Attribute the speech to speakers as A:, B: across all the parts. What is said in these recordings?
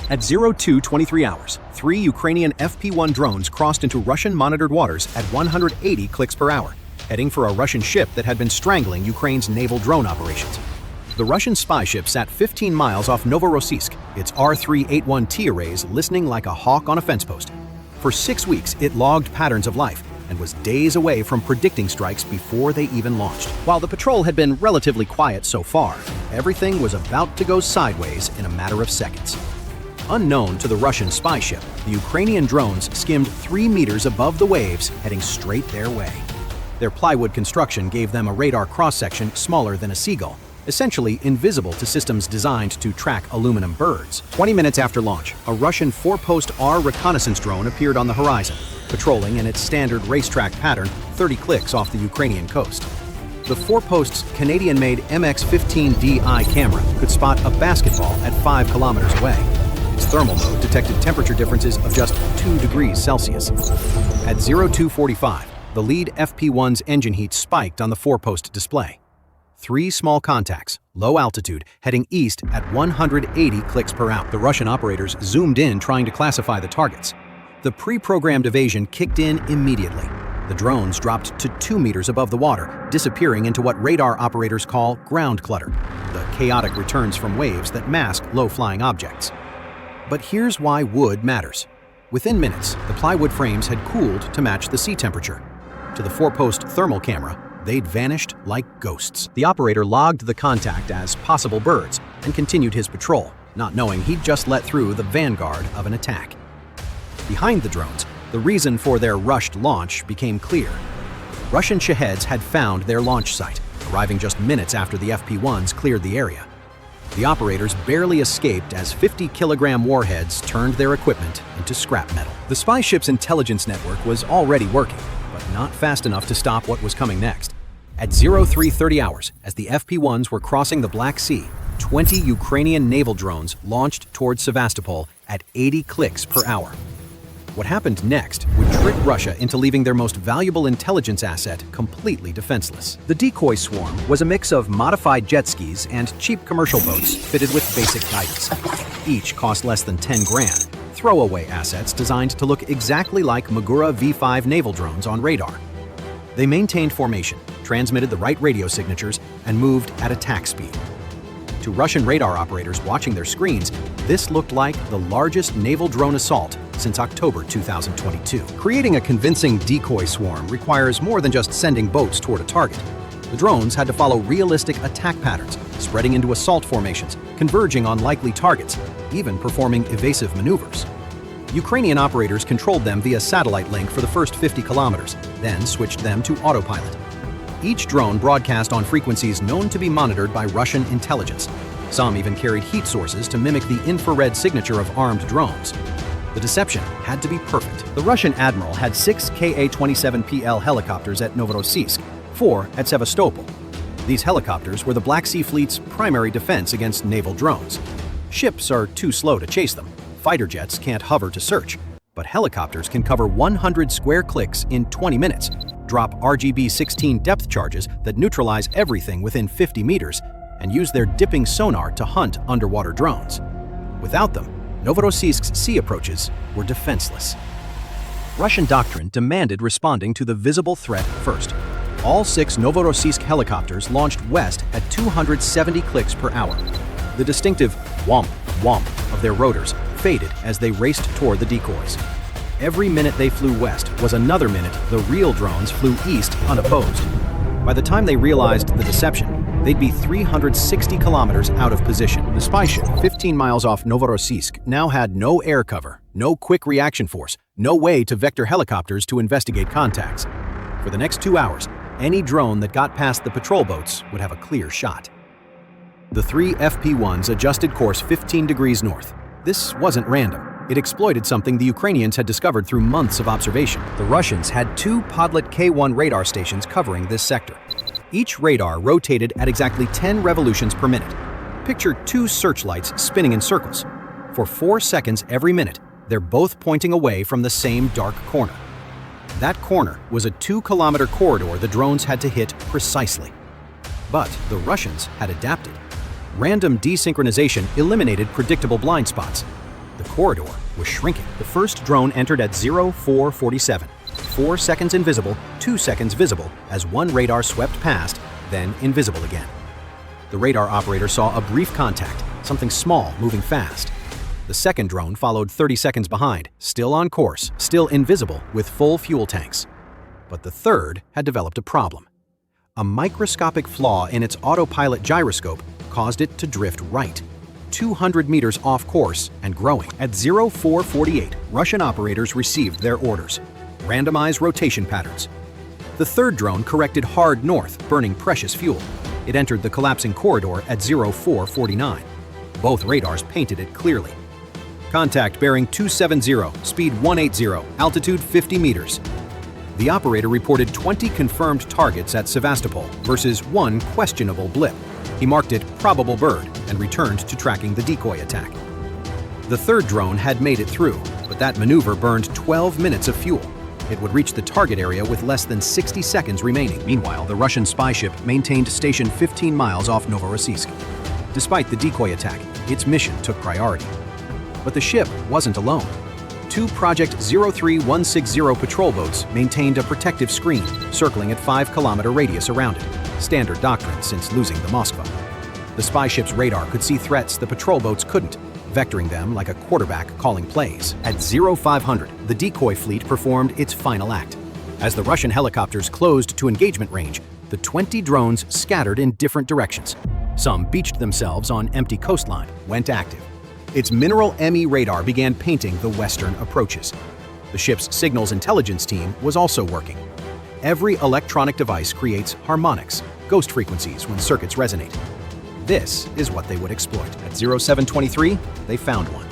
A: At 02:23 hours, 3 Ukrainian FP-1 drones crossed into Russian-monitored waters at 180 clicks per hour, heading for a Russian ship that had been strangling Ukraine's naval drone operations. The Russian spy ship sat 15 miles off Novorossiysk, its R381T arrays listening like a hawk on a fence post. For 6 weeks, it logged patterns of life and was days away from predicting strikes before they even launched. While the patrol had been relatively quiet so far, everything was about to go sideways in a matter of seconds. Unknown to the Russian spy ship, the Ukrainian drones skimmed 3 meters above the waves, heading straight their way. Their plywood construction gave them a radar cross-section smaller than a seagull, essentially invisible to systems designed to track aluminum birds. 20 minutes after launch, a Russian Forpost R reconnaissance drone appeared on the horizon, patrolling in its standard racetrack pattern 30 clicks off the Ukrainian coast. The Forpost's Canadian-made MX-15DI camera could spot a basketball at 5 kilometers away. Its thermal mode detected temperature differences of just 2 degrees Celsius. At 02:45, the lead FP-1's engine heat spiked on the Forpost display. 3 small contacts, low altitude, heading east at 180 clicks per hour. The Russian operators zoomed in trying to classify the targets. The pre-programmed evasion kicked in immediately. The drones dropped to 2 meters above the water, disappearing into what radar operators call ground clutter, the chaotic returns from waves that mask low-flying objects. But here's why wood matters. Within minutes, the plywood frames had cooled to match the sea temperature. To the Forpost thermal camera, they'd vanished like ghosts. The operator logged the contact as possible birds and continued his patrol, not knowing he'd just let through the vanguard of an attack. Behind the drones, the reason for their rushed launch became clear. Russian Shaheds had found their launch site, arriving just minutes after the FP-1s cleared the area. The operators barely escaped as 50-kilogram warheads turned their equipment into scrap metal. The spy ship's intelligence network was already working, but not fast enough to stop what was coming next. At 03:30 hours, as the FP-1s were crossing the Black Sea, 20 Ukrainian naval drones launched towards Sevastopol at 80 clicks per hour. What happened next would trick Russia into leaving their most valuable intelligence asset completely defenseless. The Decoy swarm was a mix of modified jet skis and cheap commercial boats fitted with basic guidance. Each cost less than 10 grand, throwaway assets designed to look exactly like Magura V5 naval drones on radar. They maintained formation, transmitted the right radio signatures, and moved at attack speed. To Russian radar operators watching their screens, this looked like the largest naval drone assault since October 2022. Creating a convincing decoy swarm requires more than just sending boats toward a target. The drones had to follow realistic attack patterns, spreading into assault formations, converging on likely targets, even performing evasive maneuvers. Ukrainian operators controlled them via satellite link for the first 50 kilometers, then switched them to autopilot. Each drone broadcast on frequencies known to be monitored by Russian intelligence. Some even carried heat sources to mimic the infrared signature of armed drones. The deception had to be perfect. The Russian admiral had 6 Ka-27PL helicopters at Novorossiysk, 4 at Sevastopol. These helicopters were the Black Sea Fleet's primary defense against naval drones. Ships are too slow to chase them. Fighter jets can't hover to search. But helicopters can cover 100 square clicks in 20 minutes, drop RGB-16 depth charges that neutralize everything within 50 meters, and use their dipping sonar to hunt underwater drones. Without them, Novorossiysk's sea approaches were defenseless. Russian doctrine demanded responding to the visible threat first. All 6 Novorossiysk helicopters launched west at 270 clicks per hour. The distinctive whomp, whomp of their rotors faded as they raced toward the decoys. Every minute they flew west was another minute the real drones flew east unopposed. By the time they realized the deception, they'd be 360 kilometers out of position. The spy ship, 15 miles off Novorossiysk, now had no air cover, no quick reaction force, no way to vector helicopters to investigate contacts. For the next 2 hours, any drone that got past the patrol boats would have a clear shot. The 3 FP-1s adjusted course 15 degrees north. This wasn't random. It exploited something the Ukrainians had discovered through months of observation. The Russians had 2 Podlet K1 radar stations covering this sector. Each radar rotated at exactly 10 revolutions per minute. Picture 2 searchlights spinning in circles. For 4 seconds every minute, they're both pointing away from the same dark corner. That corner was a 2-kilometer corridor the drones had to hit precisely. But the Russians had adapted. Random desynchronization eliminated predictable blind spots. The corridor was shrinking. The first drone entered at 0447. 4 seconds invisible, 2 seconds visible as one radar swept past, then invisible again. The radar operator saw a brief contact, something small moving fast. The second drone followed 30 seconds behind, still on course, still invisible with full fuel tanks. But the third had developed a problem. A microscopic flaw in its autopilot gyroscope caused it to drift right, 200 meters off course and growing. At 0448, Russian operators received their orders. Randomize rotation patterns. The third drone corrected hard north, burning precious fuel. It entered the collapsing corridor at 0449. Both radars painted it clearly. Contact bearing 270, speed 180, altitude 50 meters. The operator reported 20 confirmed targets at Sevastopol versus 1 questionable blip. He marked it probable bird and returned to tracking the decoy attack. The third drone had made it through, but that maneuver burned 12 minutes of fuel. It would reach the target area with less than 60 seconds remaining. Meanwhile, the Russian spy ship maintained station 15 miles off Novorossiysk. Despite the decoy attack, its mission took priority. But the ship wasn't alone. 2 Project 03160 patrol boats maintained a protective screen circling at 5-kilometer radius around it, standard doctrine since losing the Moskva. The spy ship's radar could see threats the patrol boats couldn't, vectoring them like a quarterback calling plays. At 0500, the decoy fleet performed its final act. As the Russian helicopters closed to engagement range, the 20 drones scattered in different directions. Some beached themselves on empty coastline, went active. Its mineral ME radar began painting the western approaches. The ship's signals intelligence team was also working. Every electronic device creates harmonics, ghost frequencies when circuits resonate. This is what they would exploit. At 0723, they found one.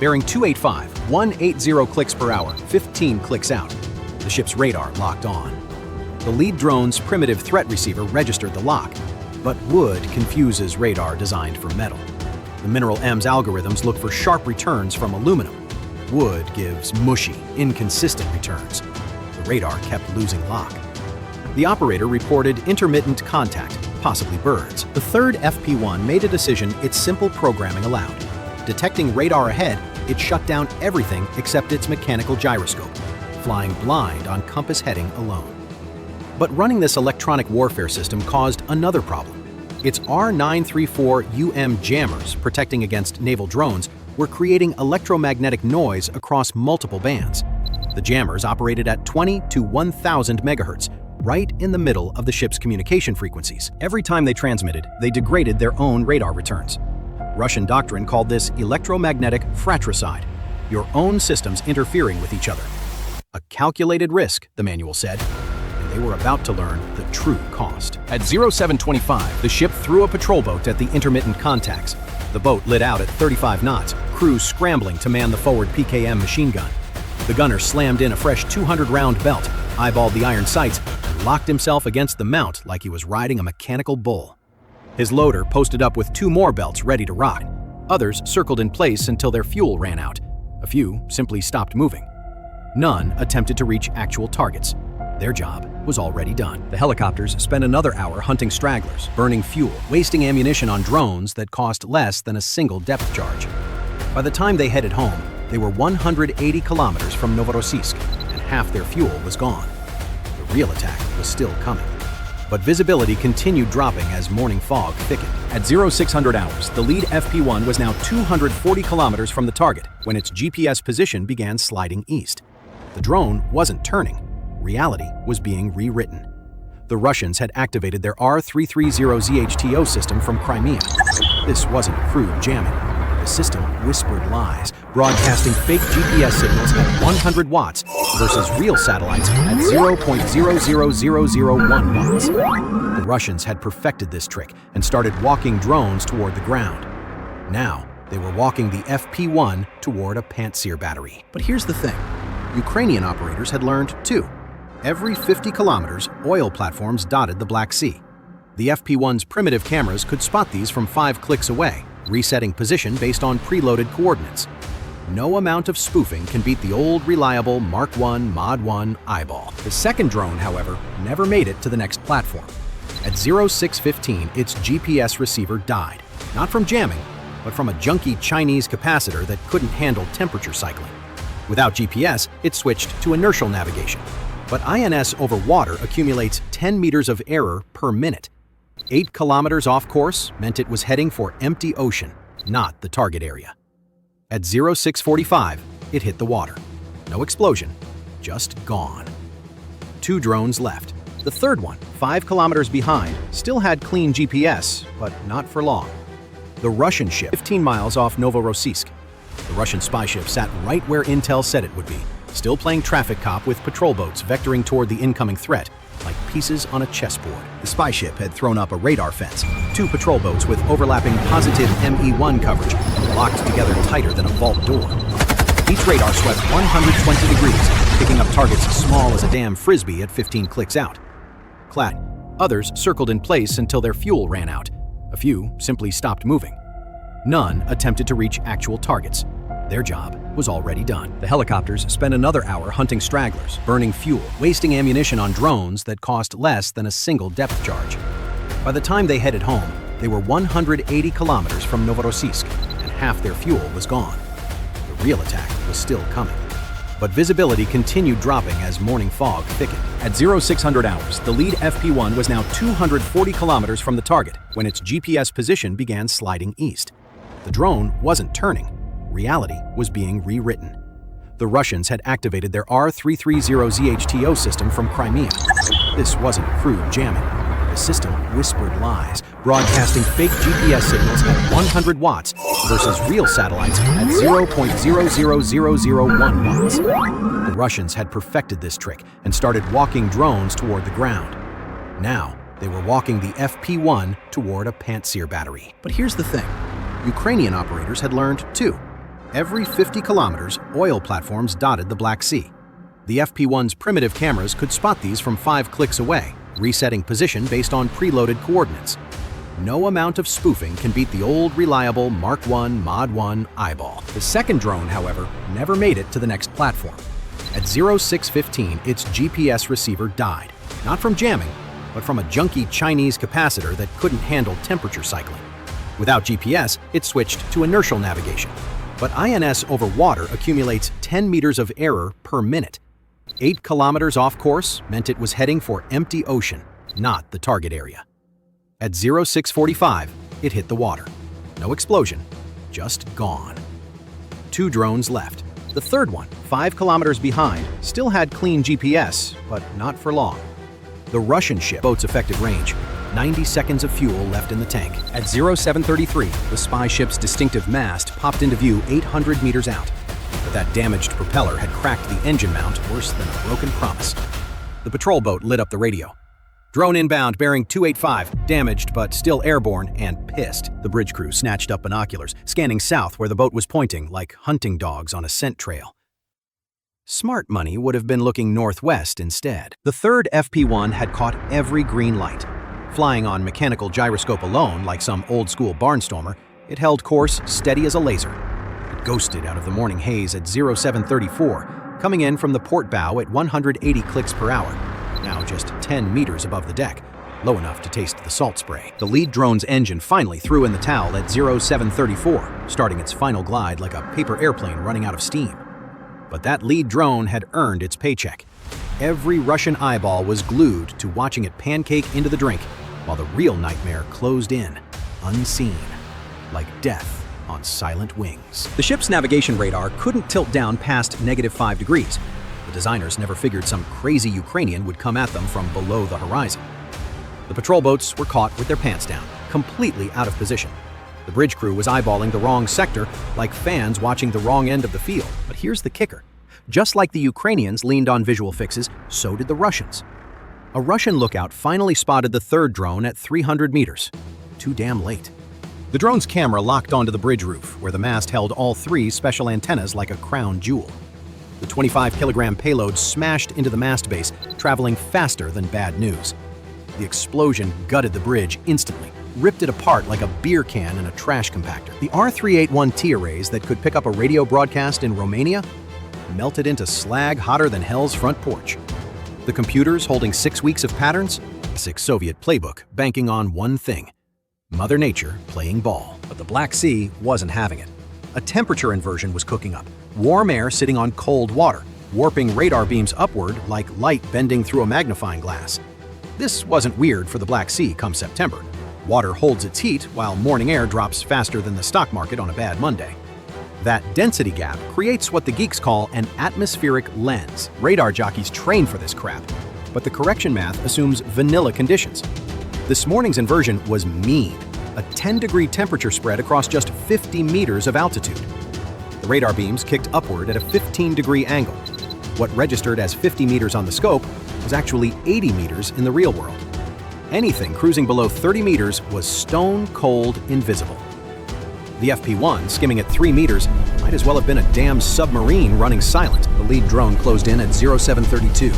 A: Bearing 285, 180 clicks per hour, 15 clicks out. The ship's radar locked on. The lead drone's primitive threat receiver registered the lock, but wood confuses radar designed for metal. The Mineral M's algorithms look for sharp returns from aluminum. Wood gives mushy, inconsistent returns. The radar kept losing lock. The operator reported intermittent contact, possibly birds. The third FP-1 made a decision its simple programming allowed. Detecting radar ahead, it shut down everything except its mechanical gyroscope, flying blind on compass heading alone. But running this electronic warfare system caused another problem. Its R934UM jammers protecting against naval drones were creating electromagnetic noise across multiple bands. The jammers operated at 20 to 1000 megahertz, right in the middle of the ship's communication frequencies. Every time they transmitted, they degraded their own radar returns. Russian doctrine called this electromagnetic fratricide, your own systems interfering with each other. A calculated risk, the manual said. They were about to learn the true cost. At 0725, the ship threw a patrol boat at the intermittent contacts. The boat lit out at 35 knots, crew scrambling to man the forward PKM machine gun. The gunner slammed in a fresh 200-round belt, eyeballed the iron sights, and locked himself against the mount like he was riding a mechanical bull. His loader posted up with 2 more belts ready to rock. Others circled in place until their fuel ran out. A few simply stopped moving. None attempted to reach actual targets. Their job was already done. The helicopters spent another hour hunting stragglers, burning fuel, wasting ammunition on drones that cost less than a single depth charge. By the time they headed home, they were 180 kilometers from Novorossiysk, and half their fuel was gone. The real attack was still coming. But visibility continued dropping as morning fog thickened. At 0600 hours, the lead FP-1 was now 240 kilometers from the target when its GPS position began sliding east. The drone wasn't turning. Reality was being rewritten. The Russians had activated their R330 ZHTO system from Crimea. This wasn't crude jamming. The system whispered lies, broadcasting fake GPS signals at 100 watts versus real satellites at 0.00001 watts. The Russians had perfected this trick and started walking drones toward the ground. Now, they were walking the FP-1 toward a Pantsir battery. But here's the thing. Ukrainian operators had learned, too. Every 50 kilometers, oil platforms dotted the Black Sea. The FP-1's primitive cameras could spot these from 5 clicks away, resetting position based on preloaded coordinates. No amount of spoofing can beat the old reliable Mark I Mod 1 eyeball. The second drone, however, never made it to the next platform. At 0615, its GPS receiver died, not from jamming, but from a junky Chinese capacitor that couldn't handle temperature cycling. Without GPS, it switched to inertial navigation. But INS over water accumulates 10 meters of error per minute. 8 kilometers off course meant it was heading for empty ocean, not the target area. At 0645, it hit the water. No explosion, just gone. 2 drones left. The third one, 5 kilometers behind, still had clean GPS, but not for long. The Russian ship, 15 miles off Novorossiysk. The Russian spy ship sat right where Intel said it would be, still playing traffic cop with patrol boats vectoring toward the incoming threat, like pieces on a chessboard. The spy ship had thrown up a radar fence, 2 patrol boats with overlapping positive ME1 coverage, locked together tighter than a vault door. Each radar swept 120 degrees, picking up targets as small as a damn frisbee at 15 clicks out. Clad. Others circled in place until their fuel ran out. A few simply stopped moving. None attempted to reach actual targets. Their job was already done. The helicopters spent another hour hunting stragglers, burning fuel, wasting ammunition on drones that cost less than a single depth charge. By the time they headed home, they were 180 kilometers from Novorossiysk, and half their fuel was gone. The real attack was still coming. But visibility continued dropping as morning fog thickened. At 0600 hours, the lead FP-1 was now 240 kilometers from the target when its GPS position began sliding east. The drone wasn't turning. Reality was being rewritten. The Russians had activated their R330 ZHTO system from Crimea. This wasn't crude jamming. The system whispered lies, broadcasting fake GPS signals at 100 watts versus real satellites at 0.00001 watts. The Russians had perfected this trick and started walking drones toward the ground. Now, they were walking the FP-1 toward a Pantsir battery. But here's the thing. Ukrainian operators had learned, too. Every 50 kilometers, oil platforms dotted the Black Sea. The FP-1's primitive cameras could spot these from 5 clicks away, resetting position based on preloaded coordinates. No amount of spoofing can beat the old reliable Mark I Mod 1 eyeball. The second drone, however, never made it to the next platform. At 0615, its GPS receiver died, not from jamming, but from a junky Chinese capacitor that couldn't handle temperature cycling. Without GPS, it switched to inertial navigation. But INS over water accumulates 10 meters of error per minute. 8 kilometers off course meant it was heading for empty ocean, not the target area. At 0645, it hit the water. No explosion, just gone. 2 drones left. The third one, 5 kilometers behind, still had clean GPS, but not for long. The Russian ship, boat's effective range, 90 seconds of fuel left in the tank. At 0733, the spy ship's distinctive mast popped into view 800 meters out. But that damaged propeller had cracked the engine mount worse than a broken promise. The patrol boat lit up the radio. Drone inbound bearing 285, damaged but still airborne and pissed. The bridge crew snatched up binoculars, scanning south where the boat was pointing like hunting dogs on a scent trail. Smart money would have been looking northwest instead. The third FP-1 had caught every green light. Flying on mechanical gyroscope alone, like some old-school barnstormer, it held course steady as a laser. It ghosted out of the morning haze at 0734, coming in from the port bow at 180 clicks per hour, now just 10 meters above the deck, low enough to taste the salt spray. The lead drone's engine finally threw in the towel at 0734, starting its final glide like a paper airplane running out of steam. But that lead drone had earned its paycheck. Every Russian eyeball was glued to watching it pancake into the drink, while the real nightmare closed in, unseen, like death on silent wings. The ship's navigation radar couldn't tilt down past -5 degrees. The designers never figured some crazy Ukrainian would come at them from below the horizon. The patrol boats were caught with their pants down, completely out of position. The bridge crew was eyeballing the wrong sector, like fans watching the wrong end of the field. But here's the kicker. Just like the Ukrainians leaned on visual fixes, so did the Russians. A Russian lookout finally spotted the third drone at 300 meters. Too damn late. The drone's camera locked onto the bridge roof, where the mast held all 3 special antennas like a crown jewel. The 25-kilogram payload smashed into the mast base, traveling faster than bad news. The explosion gutted the bridge instantly, ripped it apart like a beer can in a trash compactor. The R381T arrays that could pick up a radio broadcast in Romania melted into slag hotter than hell's front porch. The computers holding 6 weeks of patterns, classic Soviet playbook, banking on one thing: Mother Nature playing ball. But the Black Sea wasn't having it. A temperature inversion was cooking up. Warm air sitting on cold water, warping radar beams upward like light bending through a magnifying glass. This wasn't weird for the Black Sea come September. Water holds its heat while morning air drops faster than the stock market on a bad Monday. That density gap creates what the geeks call an atmospheric lens. Radar jockeys train for this crap, but the correction math assumes vanilla conditions. This morning's inversion was mean, a 10-degree temperature spread across just 50 meters of altitude. The radar beams kicked upward at a 15-degree angle. What registered as 50 meters on the scope was actually 80 meters in the real world. Anything cruising below 30 meters was stone-cold invisible. The FP-1, skimming at 3 meters, might as well have been a damn submarine running silent. The lead drone closed in at 0732.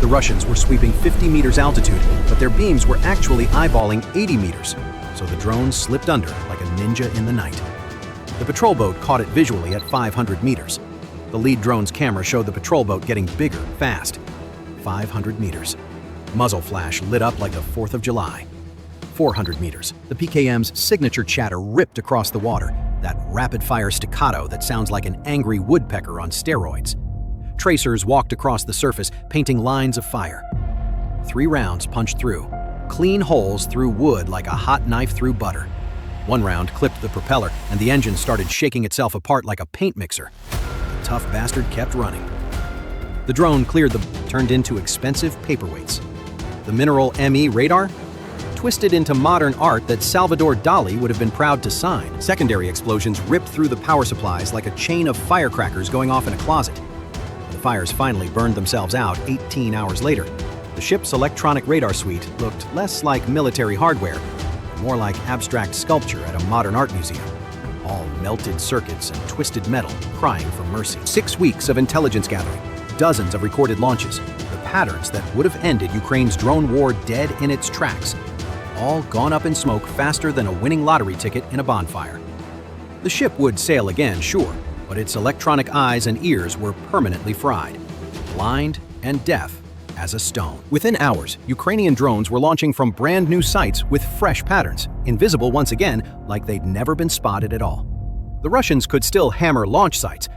A: The Russians were sweeping 50 meters altitude, but their beams were actually eyeballing 80 meters, so the drone slipped under like a ninja in the night. The patrol boat caught it visually at 500 meters. The lead drone's camera showed the patrol boat getting bigger, fast. 500 meters. Muzzle flash lit up like the 4th of July. 400 meters. The PKM's signature chatter ripped across the water, that rapid-fire staccato that sounds like an angry woodpecker on steroids. Tracers walked across the surface, painting lines of fire. 3 rounds punched through, clean holes through wood like a hot knife through butter. 1 round clipped the propeller, and the engine started shaking itself apart like a paint mixer. The tough bastard kept running. The drone cleared them, turned into expensive paperweights. The mineral ME radar? Twisted into modern art that Salvador Dali would have been proud to sign. Secondary explosions ripped through the power supplies like a chain of firecrackers going off in a closet. The fires finally burned themselves out 18 hours later. The ship's electronic radar suite looked less like military hardware, more like abstract sculpture at a modern art museum. All melted circuits and twisted metal crying for mercy. 6 weeks of intelligence gathering, dozens of recorded launches, the patterns that would have ended Ukraine's drone war dead in its tracks, all gone up in smoke faster than a winning lottery ticket in a bonfire. The ship would sail again, sure, but its electronic eyes and ears were permanently fried, blind and deaf as a stone. Within hours, Ukrainian drones were launching from brand new sites with fresh patterns, invisible once again like they'd never been spotted at all. The Russians could still hammer launch sites,